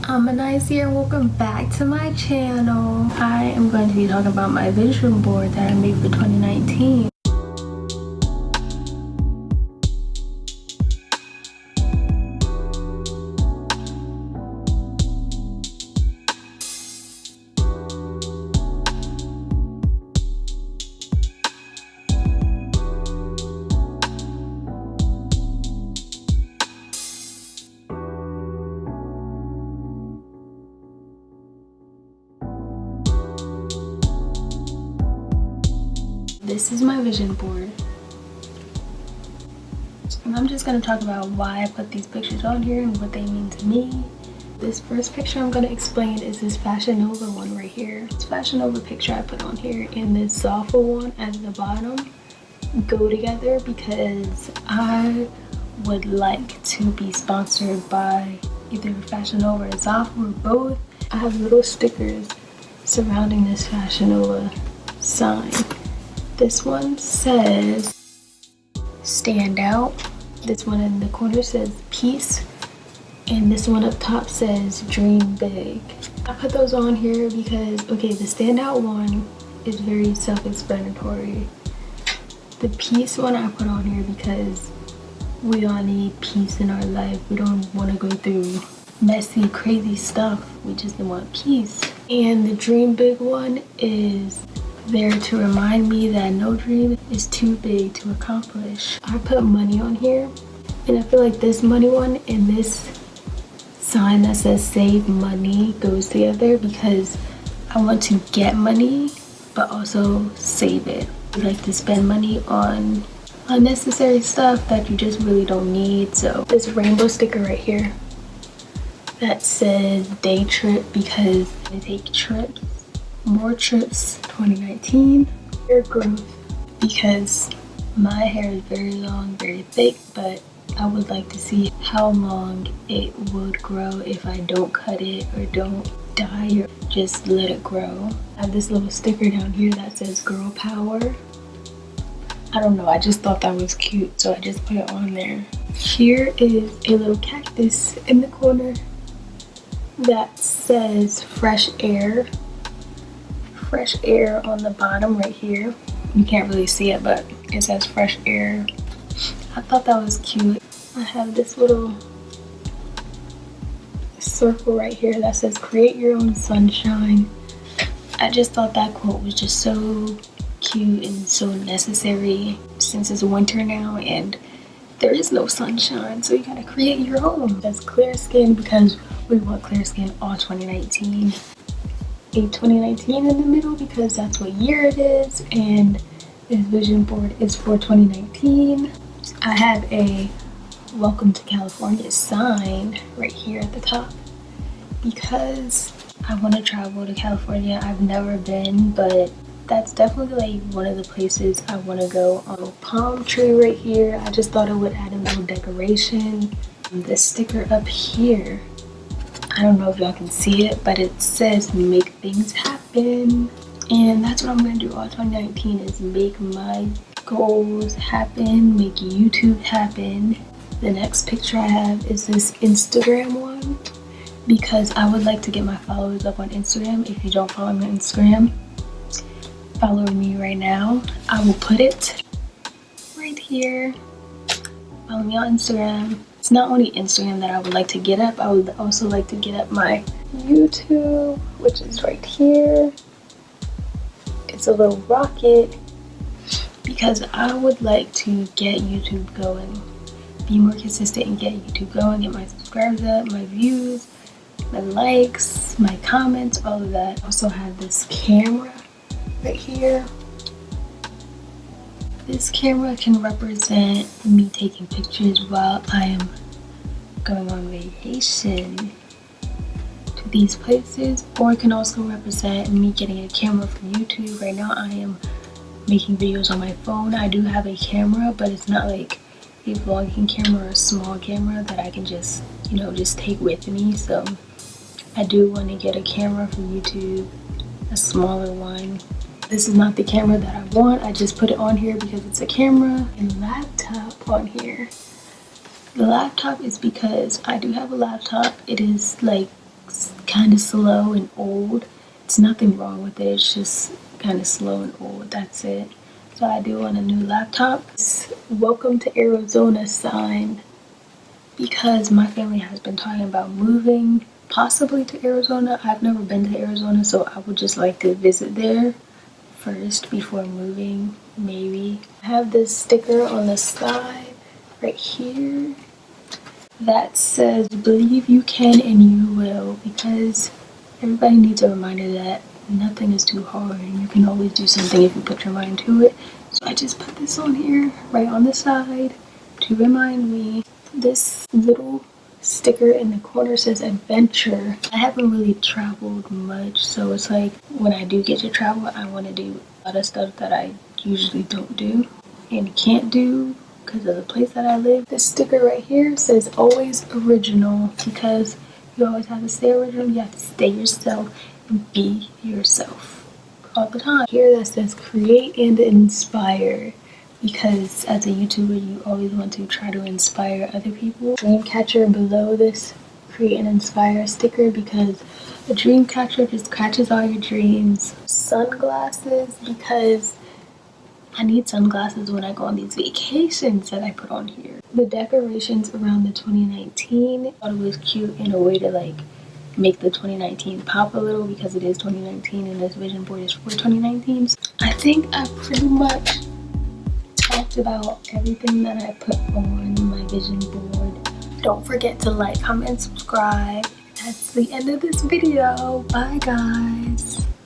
I'm aniya, and welcome back to my channel. I am going to be talking about my vision board that I made for 2019. This is my vision board, and I'm just going to talk about why I put these pictures on here and what they mean to me. This first picture I'm going to explain is this Fashion Nova one right here. This Fashion Nova picture I put on here and this Zaffa one at the bottom go together because I would like to be sponsored by either Fashion Nova or Zaffa or both. I have little stickers surrounding this Fashion Nova sign. This one says stand out. This one in the corner says peace. And this one up top says dream big. I put those on here because, okay, the standout one is very self-explanatory. The peace one I put on here because we all need peace in our life. We don't want to go through messy, crazy stuff. We just want peace. And the dream big one is there to remind me that no dream is too big to accomplish. I put money on here, and I feel like this money one and this sign that says save money goes together because I want to get money but also save it. I like to spend money on unnecessary stuff that you just really don't need. So this rainbow sticker right here that says day trip because I take trips. More trips 2019. Hair growth because my hair is very long, very thick, but I would like to see how long it would grow if I don't cut it or don't dye or just let it grow. I have this little sticker down here that says girl power. I don't know, I just thought that was cute, so I just put it on there. Here is a little cactus in the corner that says fresh air. Fresh air on the bottom right here. You can't really see it, but it says fresh air. I thought that was cute. I have this little circle right here that says create your own sunshine. I just thought that quote was just so cute and so necessary since it's winter now and there is no sunshine, so you gotta create your own. That's clear skin because we want clear skin all 2019. A 2019 in the middle because that's what year it is, and this vision board is for 2019. I have a welcome to California sign right here at the top because I want to travel to California. I've never been, but that's definitely like one of the places I want to go. On a palm tree right here, I just thought it would add a little decoration. This sticker up here, I don't know if y'all can see it, but it says make things happen. And that's what I'm gonna do all 2019 is make my goals happen, make YouTube happen. The next picture I have is this Instagram one because I would like to get my followers up on Instagram. If you don't follow me on Instagram, follow me right now. I will put it right here. Follow me on Instagram. It's not only Instagram that I would like to get up, I would also like to get up my YouTube, which is right here. It's a little rocket because I would like to get YouTube going, be more consistent and get YouTube going, get my subscribers up, my views, my likes, my comments, all of that. I also have this camera right here. This camera can represent me taking pictures while I am going on vacation to these places, or it can also represent me getting a camera from YouTube. Right now I am making videos on my phone. I do have a camera, but it's not like a vlogging camera or a small camera that I can just, you know, just take with me. So I do want to get a camera from YouTube, a smaller one. This is not the camera that I want. I just put it on here because it's a camera. And laptop on here. The laptop is because I do have a laptop. It is like kind of slow and old. It's nothing wrong with it, it's just kind of slow and old, that's it. So I do want a new laptop. It's welcome to Arizona sign, because my family has been talking about moving possibly to Arizona. I've never been to Arizona, so I would just like to visit there first before moving, maybe. I have this sticker on the side right here that says believe you can and you will, because everybody needs a reminder that nothing is too hard and you can always do something if you put your mind to it. So I just put this on here right on the side to remind me. This little sticker in the corner says adventure. I haven't really traveled much, so it's like when I do get to travel, I want to do a lot of stuff that I usually don't do and can't do because of the place that I live. This sticker right here says always original, because you always have to stay original. You have to stay yourself and be yourself all the time. Here that says create and inspire, because as a YouTuber you always want to try to inspire other people. Dream catcher below this create and inspire sticker, because a dream catcher just catches all your dreams. Sunglasses, because I need sunglasses when I go on these vacations that I put on here. The decorations around the 2019, I thought it was cute in a way to like make the 2019 pop a little, because it is 2019 and this vision board is for 2019. I think I pretty much talked about everything that I put on my vision board. Don't forget to like, comment, and subscribe. That's the end of this video. Bye guys.